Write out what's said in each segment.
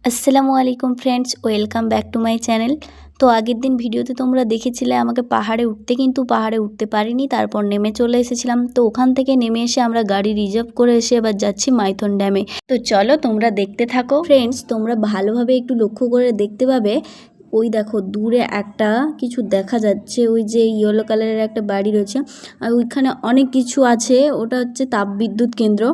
আসসালামু আলাইকুম friends, welcome back to my channel. তো আগের দিন ভিডিওতে তোমরা দেখেছিলে আমাকে পাহাড়ে উঠতে, কিন্তু পাহাড়ে উঠতে পারিনি, তারপর নেমে চলে এসেছিলাম। তো ওখান থেকে নেমে এসে আমরা গাড়ি রিজার্ভ করে এসে এবার যাচ্ছি মাইথন ড্যামে। তো চলো তোমরা দেখতে থাকো। ফ্রেন্ডস, তোমরা ভালোভাবে একটু লক্ষ্য করে দেখতে পাবে, ওই দেখো দূরে একটা কিছু দেখা যাচ্ছে, ওই যে ইয়েলো কালারের একটা বাড়ি রয়েছে, আর ওইখানে অনেক কিছু আছে, ওটা হচ্ছে তাপবিদ্যুৎ কেন্দ্র।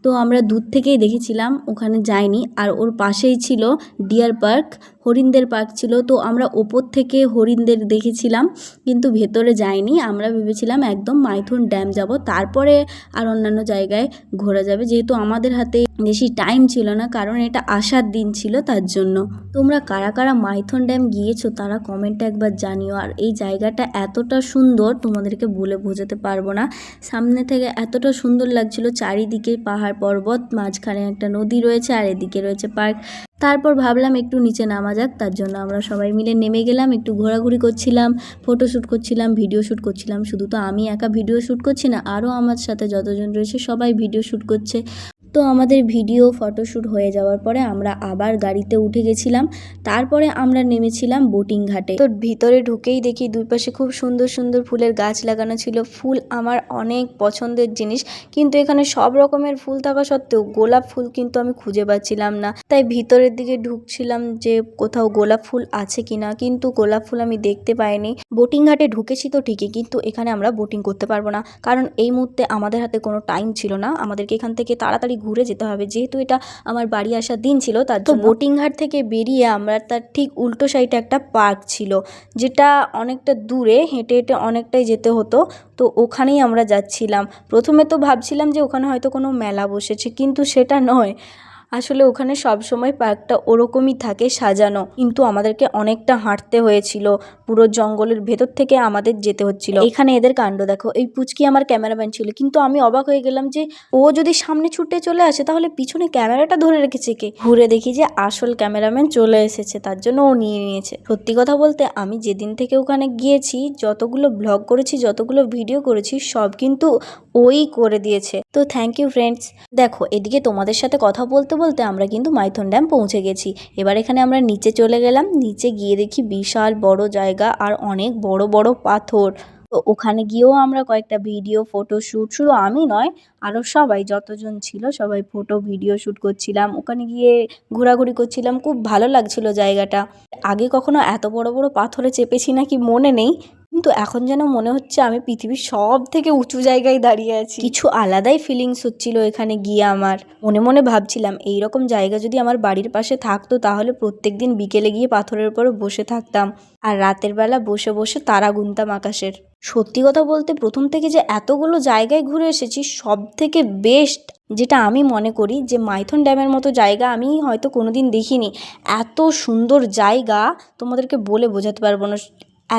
তো আমরা দূর থেকেই দেখেছিলাম, ওখানে যাইনি। আর ওর পাশেই ছিল ডিয়ার পার্ক, হরিণদের পার্ক ছিল। তো আমরা ওপর থেকে হরিণদের দেখেছিলাম, কিন্তু ভেতরে যাইনি। আমরা ভেবেছিলাম একদম মাইথন ড্যাম যাব, তারপরে আর অন্যান্য জায়গায় ঘোরা যাবে, যেহেতু আমাদের হাতে বেশি টাইম ছিল না, কারণ এটা আসার দিন ছিল তার জন্য। তোমরা কারা কারা মাইথন ড্যাম গিয়েছো তারা কমেন্টে একবার জানিও। আর এই জায়গাটা এতটা সুন্দর, তোমাদেরকে বলে বোঝাতে পারবো না। সামনে থেকে এতটা সুন্দর লাগছিল, চারিদিকে পাহাড় পর্বত, মাঝখানে একটা নদী রয়েছে, আর এদিকে রয়েছে পার্ক। তারপর ভাবলাম একটু নিচে নামা যাক, তার জন্য আমরা সবাই মিলে নেমে গেলাম। একটু ঘোরাঘুরি করছিলাম, ফটোশ্যুট করছিলাম, ভিডিও শ্যুট করছিলাম। শুধু তো আমি একা ভিডিও শ্যুট করছি না, আরও আমার সাথে যতজন রয়েছে সবাই ভিডিও শ্যুট করছে। তো আমাদের ভিডিও ফটোশ্যুট হয়ে যাওয়ার পরে আমরা আবার গাড়িতে উঠে গেছিলাম। তারপরে আমরা নেমেছিলাম বোটিং ঘাটে। তো ভিতরে ঢুকেই দেখি দুই পাশে খুব সুন্দর সুন্দর ফুলের গাছ লাগানো ছিল। ফুল আমার অনেক পছন্দের জিনিস, কিন্তু এখানে সব রকমের ফুল থাকা সত্ত্বেও গোলাপ ফুল কিন্তু আমি খুঁজে পাচ্ছিলাম না। তাই ভিতরের দিকে ঢুকছিলাম যে কোথাও গোলাপ ফুল আছে কিনা, কিন্তু গোলাপ ফুল আমি দেখতে পাইনি। বোটিং ঘাটে ঢুকেছি তো ঠিকই, কিন্তু এখানে আমরা বোটিং করতে পারবো না, কারণ এই মুহূর্তে আমাদের হাতে কোনো টাইম ছিল না। আমাদেরকে এখান থেকে তাড়াতাড়ি ঘুরে যেতে হবে, যেহেতু এটা আমার বাড়ি আসার দিন ছিল তার জন্য। বোটিং ঘাট থেকে বেরিয়ে আমরা তার ঠিক উল্টো সাইডে একটা পার্ক ছিল, যেটা অনেকটা দূরে, হেঁটে হেঁটে অনেকটাই যেতে হতো। তো ওখানেই আমরা যাচ্ছিলাম। প্রথমে তো ভাবছিলাম যে ওখানে হয়তো কোনো মেলা বসেছে, কিন্তু সেটা নয়। আসলে ওখানে সব সময় পার্কটা ওরকমই থাকে সাজানো, কিন্তু আমাদেরকে অনেকটা হাঁটতে হয়েছিল, পুরো জঙ্গলের ভেতর থেকে আমাদের যেতে হচ্ছিল। এখানে এদের কাণ্ড দেখো, এই পুচকি আমার ক্যামেরাম্যান ছিল, কিন্তু আমি অবাক হয়ে গেলাম যে ও যদি সামনে ছুটে চলে আসে তাহলে পিছনে ক্যামেরাটা ধরে রেখেছে কে। ঘুরে দেখি যে আসল ক্যামেরাম্যান চলে এসেছে, তার জন্য ও নিয়ে নিয়েছে। সত্যি কথা বলতে আমি যেদিন থেকে ওখানে গিয়েছি, যতগুলো ব্লগ করেছি, যতগুলো ভিডিও করেছি, সব কিন্তু ওই করে দিয়েছে। তো থ্যাংক ইউ ফ্রেন্ডস। দেখো এদিকে তোমাদের সাথে কথা বলতে বলতে আমরা কিন্তু মাইথন ড্যাম পৌঁছে গেছি। এবার এখানে আমরা নিচে চলে গেলাম। নিচে গিয়ে দেখি বিশাল বড় জায়গা আর অনেক বড় বড় পাথর। তো ওখানে গিয়েও আমরা কয়েকটা ভিডিও ফটো শ্যুট, শুধু আমি নয় আরও সবাই যতজন ছিল সবাই ফটো ভিডিও শ্যুট করছিলাম। ওখানে গিয়ে ঘোরাঘুরি করছিলাম, খুব ভালো লাগছিল জায়গাটা। আগে কখনো এত বড় বড় পাথরে চেপেছি নাকি মনে নেই, কিন্তু এখন যেন মনে হচ্ছে আমি পৃথিবীর সব থেকে উঁচু জায়গায় দাঁড়িয়ে আছি। কিছু আলাদাই ফিলিংস হচ্ছিল এখানে গিয়ে। আমার মনে মনে ভাবছিলাম এইরকম জায়গা যদি আমার বাড়ির পাশে থাকতো, তাহলে প্রত্যেকদিন বিকেলে গিয়ে পাথরের উপরে বসে থাকতাম, আর রাতের বেলা বসে বসে তারা গুনতাম আকাশের। সত্যি কথা বলতে প্রথম থেকে যে এতগুলো জায়গায় ঘুরে এসেছি, সব থেকে বেস্ট যেটা আমি মনে করি যে মাইথন ড্যামের মতো জায়গা আমি হয়তো কোনোদিন দেখিনি। এত সুন্দর জায়গা তোমাদেরকে বলে বোঝাতে পারবো না।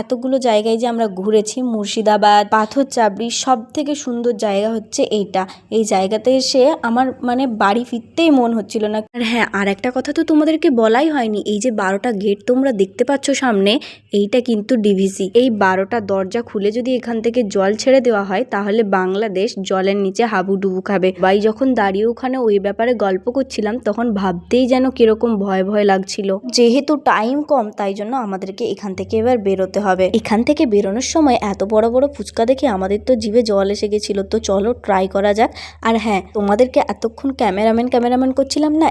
এতগুলো জায়গায় যে আমরা ঘুরেছি, মুর্শিদাবাদ, পাথর চাবড়ি, সব থেকে সুন্দর জায়গা হচ্ছে এইটা। এই জায়গাতে এসে আমার মানে বাড়ি ফিরতেই মন হচ্ছিল না। আর হ্যাঁ, আর একটা কথা তো তোমাদেরকে বলাই হয়নি, এই যে 12টা গেট তোমরা দেখতে পাচ্ছ সামনে, এইটা কিন্তু ডিভিসি। এই 12টা দরজা খুলে যদি এখান থেকে জল ছেড়ে দেওয়া হয়, তাহলে বাংলাদেশ জলের নিচে হাবুডুবু খাবে। ভাই যখন দাঁড়িয়ে ওখানে ওই ব্যাপারে গল্প করছিলাম, তখন ভাবতেই যেন কিরকম ভয় ভয় লাগছিল। যেহেতু টাইম কম, তাই জন্য আমাদেরকে এখান থেকে এবার বেরোতে হবে। এখান থেকে বেরোনোর সময় এত বড় বড় ফুচকা দেখে আমাদের তো জিভে জল এসে গেছিল। তো চলো ট্রাই করা যাক। আর হ্যাঁ, তোমাদেরকে এতক্ষণ ক্যামেরাম্যান করছিলাম না,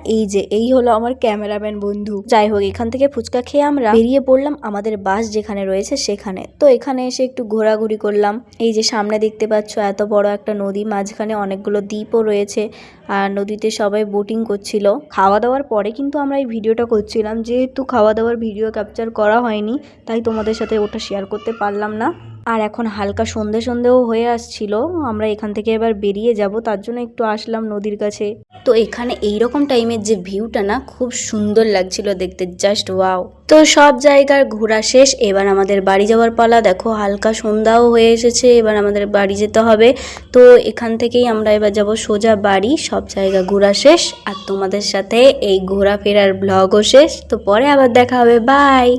এই হলো আমার ক্যামেরাম্যান বন্ধু। যাই হোক, এখান থেকে ফুচকা খেয়ে আমরা বেরিয়ে পড়লাম আমাদের বাস যেখানে রয়েছে সেখানে। তো এখানে এসে একটু ঘোরাঘুরি করলাম। এই যে সামনে দেখতে পাচ্ছ এত বড় একটা নদী, মাঝখানে অনেকগুলো দ্বীপও রয়েছে, আর নদীতে সবাই বোটিং করছিল। খাওয়া দাওয়ার পরে কিন্তু আমরা এই ভিডিওটা করছিলাম, যেহেতু খাওয়া দাওয়ার ভিডিও ক্যাপচার করা হয়নি, তাই তোমাদের সাথে ওটা শেয়ার করতে পারলাম না। আর এখন হালকা সন্ধেও হয়ে আসছিল, আমরা এখান থেকে এবার বেরিয়ে যাব, তার জন্য একটু আসলাম নদীর কাছে। তো এখানে এইরকম টাইমের যে ভিউটা না, খুব সুন্দর লাগছিল দেখতে, জাস্ট ওয়াও। তো সব জায়গার ঘোরা শেষ, এবার আমাদের বাড়ি যাওয়ার পালা। দেখো হালকা সন্ধ্যাও হয়ে এসেছে, এবার আমাদের বাড়ি যেতে হবে। তো এখান থেকেই আমরা এবার যাব সোজা বাড়ি। সব জায়গা ঘোরা শেষ, আর তোমাদের সাথে এই ঘোরাফেরার ব্লগও শেষ। তো পরে আবার দেখা হবে, বাই।